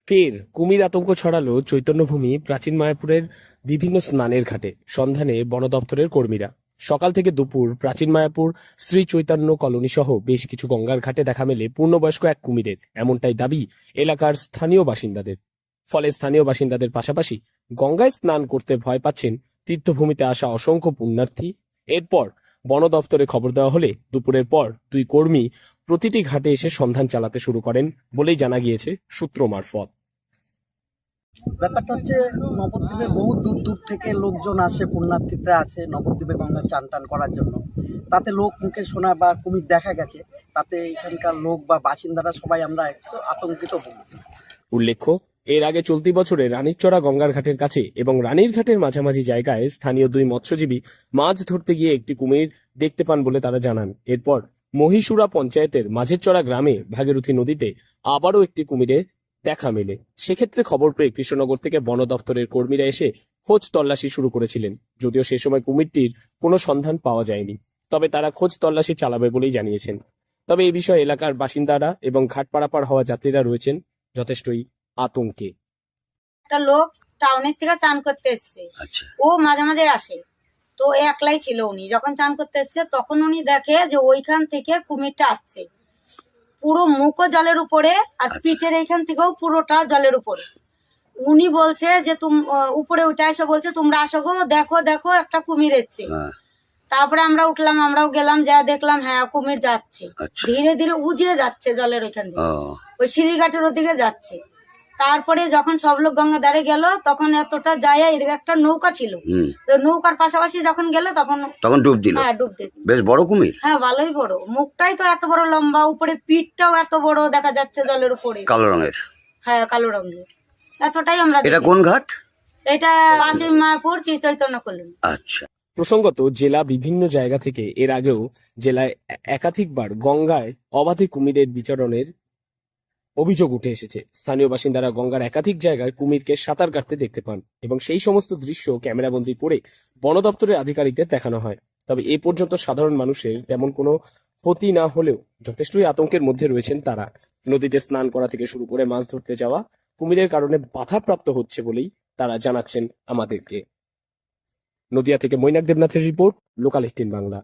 ফের কুমির আতঙ্ক ছড়ালো চৈতন্যভূমি প্রাচীন মায়াপুরের বিভিন্ন স্নানের ঘাটে। সন্ধানে বন দপ্তরের কর্মীরা সকাল থেকে দুপুর প্রাচীন মায়াপুর শ্রী চৈতন্য কলোনি সহ বেশ কিছু গঙ্গার ঘাটে দেখা মেলে পূর্ণবয়স্ক এক কুমিরের, এমনটাই দাবি এলাকার স্থানীয় বাসিন্দাদের। ফলে স্থানীয় বাসিন্দাদের পাশাপাশি গঙ্গায় স্নান করতে ভয় পাচ্ছেন তীর্থভূমিতে আসা অসংখ্য পুণ্যার্থী। এরপর বন দপ্তরে খবর দেওয়া হলে দুপুরের পর দুই কর্মী প্রতিটি ঘাটে এসে সন্ধান চালাতে শুরু করেন বলেই জানা গিয়েছে সূত্র মারফত। ব্যাপারটা হচ্ছে, নবদ্বীপে বহু দূর দূর থেকে লোকজন আসে, পুণ্যার্থীরা আসে নবদ্বীপে গঙ্গা চান টান করার জন্য। তাতে লোক মুখে শোনা বা কুমির দেখা গেছে, তাতে এখানকার লোক বা বাসিন্দারা সবাই আমরা একটু আতঙ্কিত হই। উল্লেখ্য, এর আগে চলতি বছরে রানীরচড়া গঙ্গার ঘাটের কাছে এবং রানীর ঘাটের মাঝামাঝি জায়গায় স্থানীয় দুই মৎস্যজীবী মাছ ধরতে গিয়ে একটি কুমির দেখতে পান বলে তারা জানান। এরপর মহীশুরা পঞ্চায়েতের মাঝেরচড়া গ্রামে ভাগীরথী নদীতে আবারও একটি কুমিরের দেখা মেলে। সেক্ষেত্রে খবর পেয়ে কৃষ্ণনগর থেকে বন দপ্তরের কর্মীরা এসে খোঁজ তল্লাশি শুরু করেছিলেন। যদিও সে সময় কুমিরটির কোনো সন্ধান পাওয়া যায়নি, তবে তারা খোঁজ তল্লাশি চালাবে বলেই জানিয়েছেন। তবে এই বিষয়ে এলাকার বাসিন্দারা এবং ঘাট পারাপার হওয়া যাত্রীরা রয়েছেন যথেষ্টই আতঙ্কে। একটা লোক টাউনের থেকে চান করতে এসছে, আচ্ছা, ও মাঝে মাঝে আসে। তো একলাই ছিল, উনি যখন চান করতে এসছে তখন উনি দেখে যে ওইখান থেকে কুমিরটা আসছে, পুরো মুখও জলের উপরে আর পিঠের এইখান থেকেও পুরোটা জলের উপরে। উনি বলছে যে উপরে উঠে এসে বলছে, তোমরা আসো গো, দেখো দেখো একটা কুমির এসছে। তারপরে আমরা উঠলাম, আমরাও গেলাম, যা দেখলাম হ্যাঁ কুমির যাচ্ছে, ধীরে ধীরে উজিয়ে যাচ্ছে জলের ওইখান থেকে, ওই সিঁড়িঘাটের ওদিকে যাচ্ছে। তারপরে যখন সব লোক গঙ্গা ধারে গেল তখন এতটা যায়, এদিকে একটা নৌকা ছিল, তো নৌকার পাশাপাশি যখন গেল তখন ডুব দিল। হ্যাঁ, ডুব দিল। বেশ বড় কুমির। হ্যাঁ, ভালোই বড়, মুখটাই তো এত বড় লম্বা, উপরে পিঠটাও এত বড় দেখা যাচ্ছে জলের উপরে, কালো রঙের। হ্যাঁ কালো রঙের। এতটাই আমরা এটা কোন ঘাট? এটা প্রাচীন মায়াপুর শ্রী চৈতন্য কলোনি। আচ্ছা। প্রসঙ্গত, জেলা বিভিন্ন জায়গা থেকে এর আগেও জেলায় একাধিকবার গঙ্গায় অবাধে কুমিরের বিচরণের অভিযোগ উঠে এসেছে। স্থানীয় বাসিন্দারা গঙ্গার একাধিক জায়গায় কুমিরকে সাঁতার কাটতে দেখতে পান এবং সেই সমস্ত দৃশ্য ক্যামেরাবন্দি করে বন দপ্তরের আধিকারিকদের দেখানো হয়। তবে এ পর্যন্ত সাধারণ মানুষের তেমন কোনো ক্ষতি না হলেও যথেষ্টই আতঙ্কের মধ্যে রয়েছেন তারা। নদীতে স্নান করা থেকে শুরু করে মাছ ধরতে যাওয়া কুমিরের কারণে বাধাপ্রাপ্ত হচ্ছে বলেই তারা জানাচ্ছেন আমাদেরকে। নদিয়া থেকে মৈনাক দেবনাথের রিপোর্ট, লোকাল 18 বাংলা।